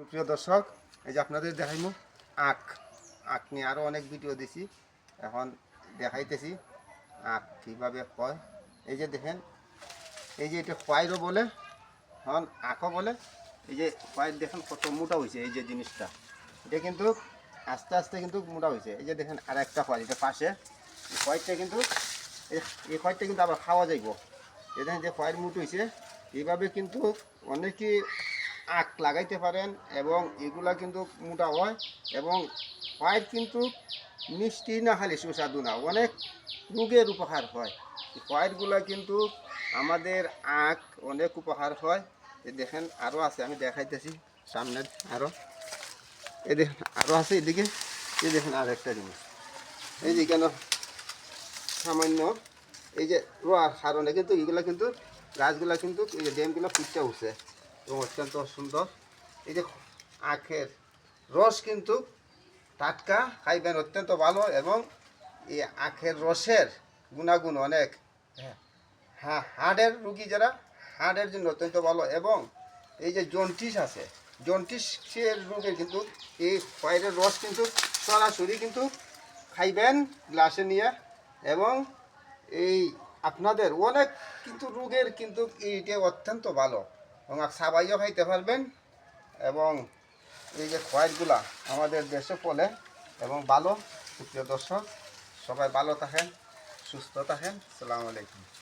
প্রিয় দর্শক, এই যে আপনাদের দেখাইমু আখ আখ নিয়ে আরও অনেক ভিডিও দিছি। এখন দেখাইতেছি আখ কীভাবে হয়। এই যে দেখেন, এই যে এটা খোয়াইরও বলে, এখন আখও বলে। এই যে খোয়াইর দেখেন কত মোটা হয়েছে। এই যে জিনিসটা এটা কিন্তু আস্তে আস্তে কিন্তু মোটা হয়েছে। এই যে দেখেন আর একটা খোয়াই, এটা পাশে খোয়াইটা কিন্তু এই খোয়াইটা কিন্তু আবার খাওয়া যাইব। এই দেখেন যে খোয়াইর মুট হয়েছে। এইভাবে কিন্তু অনেকেই আখ লাগাইতে পারেন এবং এগুলা কিন্তু মোটা হয় এবং খোয়াইর কিন্তু মিষ্টি না খালি সুস্বাদু না, অনেক রোগের উপকার হয়। খোয়াইরগুলা কিন্তু আমাদের আখ অনেক উপকার হয়। এই দেখেন আরও আছে, আমি দেখাইতেছি সামনের আরও। এই দেখেন আরও আছে এদিকে। এই দেখেন আর একটা জিনিস, এই যে কেন সামান্য এই যে রোয়ার কারণে কিন্তু এগুলা কিন্তু গাছগুলা কিন্তু এই যে ড্যামগুলো ফুটতে উঠছে এবং অত্যন্ত সুন্দর। এই যে আখের রস কিন্তু টাটকা, খাইবেন অত্যন্ত ভালো এবং এই আখের রসের গুণাগুণ অনেক। হ্যাঁ, হার্টের রুগী যারা, হার্টের জন্য অত্যন্ত ভালো। এবং এই যে জন্ডিস আছে, জন্ডিসের রোগের কিন্তু এই খয়েরের রস কিন্তু সরাসরি কিন্তু খাইবেন গ্লাসে নিয়ে এবং এই আপনাদের অনেক কিন্তু রোগের কিন্তু এইটা অত্যন্ত ভালো এবং সাবাইও খাইতে পারবেন। এবং এই যে খয়েরগুলা আমাদের দেশে ফলে এবং ভালো। প্রিয় দর্শক, সবাই ভালো থাকেন, সুস্থ থাকেন। আসসালামু আলাইকুম।